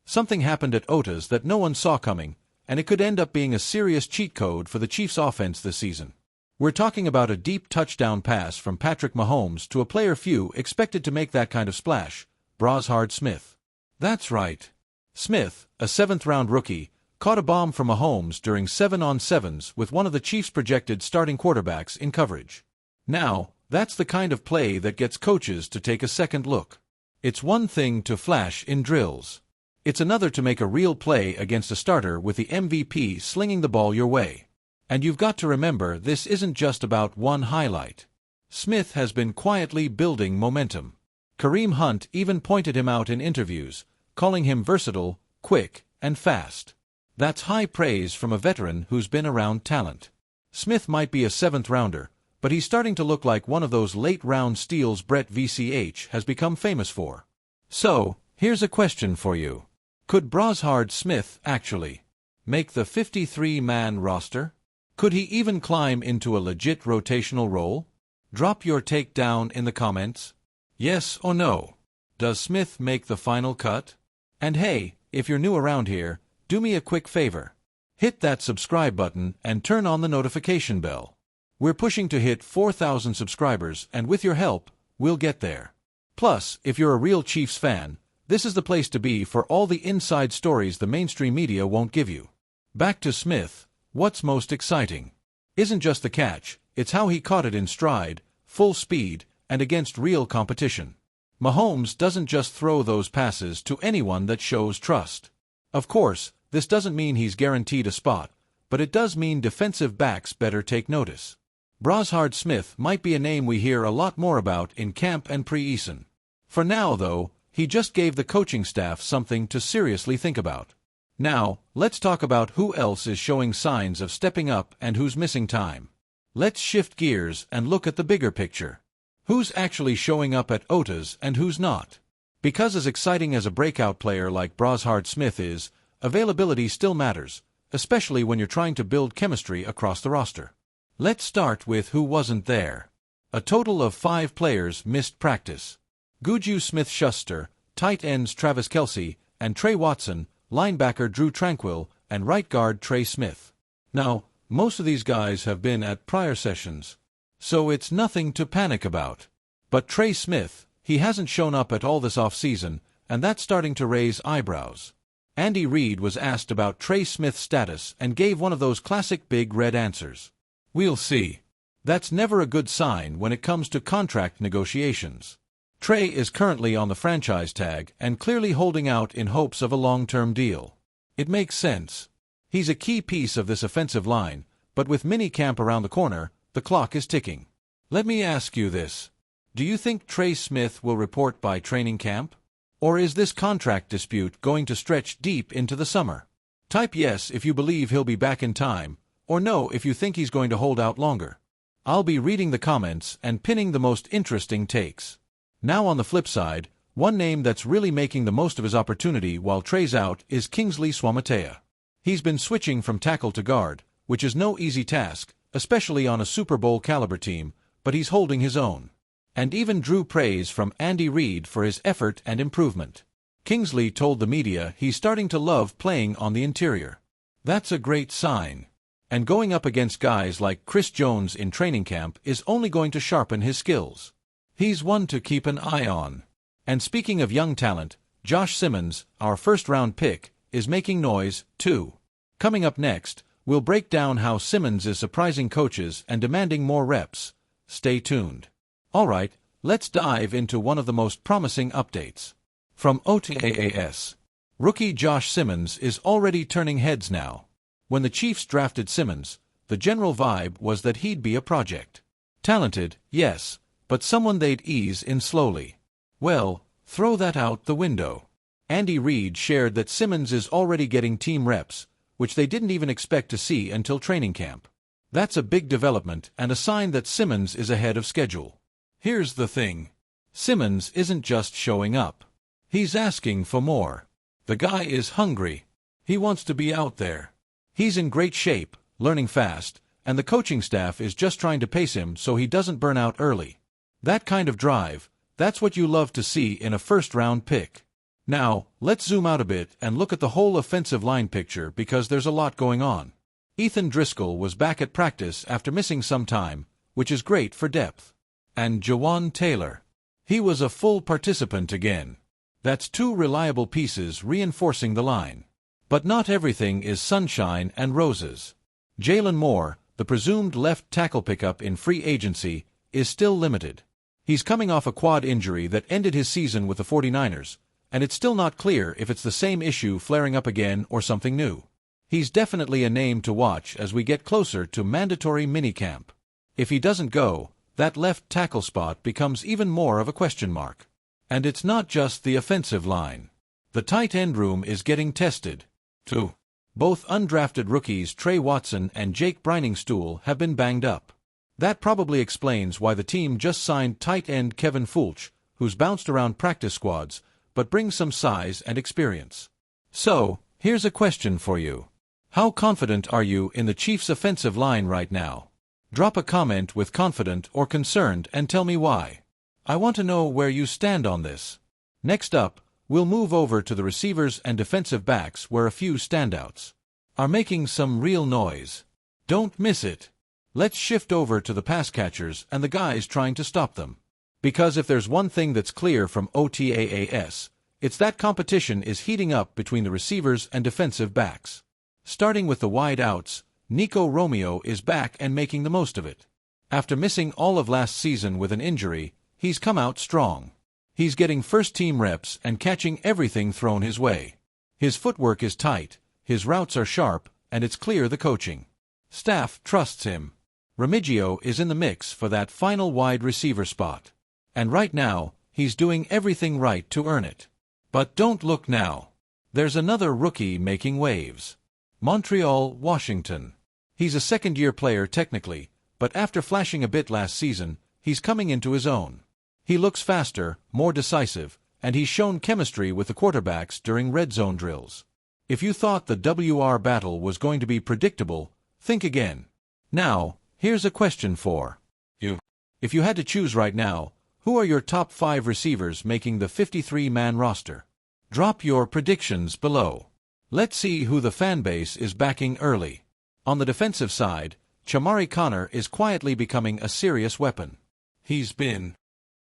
Something happened at Otas that no one saw coming, and it could end up being a serious cheat code for the Chiefs' offense this season. We're talking about a deep touchdown pass from Patrick Mahomes to a player few expected to make that kind of splash, Brashard Smith. That's right. Smith, a 7th-round rookie, caught a bomb from Mahomes during 7-on-7s with one of the Chiefs' projected starting quarterbacks in coverage. Now, that's the kind of play that gets coaches to take a second look. It's one thing to flash in drills. It's another to make a real play against a starter with the MVP slinging the ball your way. And you've got to remember, this isn't just about one highlight. Smith has been quietly building momentum. Kareem Hunt even pointed him out in interviews, calling him versatile, quick, and fast. That's high praise from a veteran who's been around talent. Smith might be a 7th-rounder, but he's starting to look like one of those late-round steals Brett VCH has become famous for. So, here's a question for you. Could Brashard Smith actually make the 53-man roster? Could he even climb into a legit rotational role? Drop your take down in the comments. Yes or no? Does Smith make the final cut? And hey, if you're new around here, do me a quick favor. Hit that subscribe button and turn on the notification bell. We're pushing to hit 4,000 subscribers, and with your help, we'll get there. Plus, if you're a real Chiefs fan, this is the place to be for all the inside stories the mainstream media won't give you. Back to Smith. What's most exciting isn't just the catch, it's how he caught it in stride, full speed, and against real competition. Mahomes doesn't just throw those passes to anyone that shows trust. Of course, this doesn't mean he's guaranteed a spot, but it does mean defensive backs better take notice. Brashard Smith might be a name we hear a lot more about in camp and pre-season. For now, though, he just gave the coaching staff something to seriously think about. Now, let's talk about who else is showing signs of stepping up and who's missing time. Let's shift gears and look at the bigger picture. Who's actually showing up at Otas and who's not? Because as exciting as a breakout player like Brashard Smith is, availability still matters, especially when you're trying to build chemistry across the roster. Let's start with who wasn't there. A total of 5 players missed practice. Juju Smith-Schuster, tight ends Travis Kelce, and Trey Watson, linebacker Drew Tranquill, and right guard Trey Smith. Now, most of these guys have been at prior sessions, so it's nothing to panic about. But Trey Smith, he hasn't shown up at all this offseason, and that's starting to raise eyebrows. Andy Reid was asked about Trey Smith's status and gave one of those classic big red answers. We'll see. That's never a good sign when it comes to contract negotiations. Trey is currently on the franchise tag and clearly holding out in hopes of a long-term deal. It makes sense. He's a key piece of this offensive line, but with minicamp around the corner, the clock is ticking. Let me ask you this. Do you think Trey Smith will report by training camp? Or is this contract dispute going to stretch deep into the summer? Type yes if you believe he'll be back in time, or no if you think he's going to hold out longer. I'll be reading the comments and pinning the most interesting takes. Now on the flip side, one name that's really making the most of his opportunity while Trey's out is Kingsley Suamataia. He's been switching from tackle to guard, which is no easy task, especially on a Super Bowl-caliber team, but he's holding his own. And even drew praise from Andy Reid for his effort and improvement. Kingsley told the media he's starting to love playing on the interior. That's a great sign. And going up against guys like Chris Jones in training camp is only going to sharpen his skills. He's one to keep an eye on. And speaking of young talent, Josh Simmons, our first-round pick, is making noise, too. Coming up next, we'll break down how Simmons is surprising coaches and demanding more reps. Stay tuned. Alright, let's dive into one of the most promising updates. From OTAS. Rookie Josh Simmons is already turning heads now. When the Chiefs drafted Simmons, the general vibe was that he'd be a project. Talented, yes, but someone they'd ease in slowly. Well, throw that out the window. Andy Reid shared that Simmons is already getting team reps, which they didn't even expect to see until training camp. That's a big development and a sign that Simmons is ahead of schedule. Here's the thing. Simmons isn't just showing up. He's asking for more. The guy is hungry. He wants to be out there. He's in great shape, learning fast, and the coaching staff is just trying to pace him so he doesn't burn out early. That kind of drive, that's what you love to see in a first-round pick. Now, let's zoom out a bit and look at the whole offensive line picture because there's a lot going on. Ethan Driscoll was back at practice after missing some time, which is great for depth. And Jawan Taylor. He was a full participant again. That's two reliable pieces reinforcing the line. But not everything is sunshine and roses. Jalen Moore, the presumed left tackle pickup in free agency, is still limited. He's coming off a quad injury that ended his season with the 49ers, and it's still not clear if it's the same issue flaring up again or something new. He's definitely a name to watch as we get closer to mandatory minicamp. If he doesn't go, that left tackle spot becomes even more of a question mark. And it's not just the offensive line. The tight end room is getting tested, too. Both undrafted rookies Trey Watson and Jake Briningstool have been banged up. That probably explains why the team just signed tight end Kevin Fulch, who's bounced around practice squads, but brings some size and experience. So, here's a question for you. How confident are you in the Chiefs' offensive line right now? Drop a comment with confident or concerned and tell me why. I want to know where you stand on this. Next up, we'll move over to the receivers and defensive backs where a few standouts are making some real noise. Don't miss it. Let's shift over to the pass catchers and the guys trying to stop them. Because if there's one thing that's clear from OTAAS, it's that competition is heating up between the receivers and defensive backs. Starting with the wide outs, Nico Romeo is back and making the most of it. After missing all of last season with an injury, he's come out strong. He's getting first-team reps and catching everything thrown his way. His footwork is tight, his routes are sharp, and it's clear the coaching staff trusts him. Remigio is in the mix for that final wide receiver spot. And right now, he's doing everything right to earn it. But don't look now. There's another rookie making waves. Montreal, Washington. He's a second-year player technically, but after flashing a bit last season, he's coming into his own. He looks faster, more decisive, and he's shown chemistry with the quarterbacks during red zone drills. If you thought the WR battle was going to be predictable, think again. Now, here's a question for you. If you had to choose right now, who are your top 5 receivers making the 53-man roster? Drop your predictions below. Let's see who the fanbase is backing early. On the defensive side, Chamari Connor is quietly becoming a serious weapon. He's been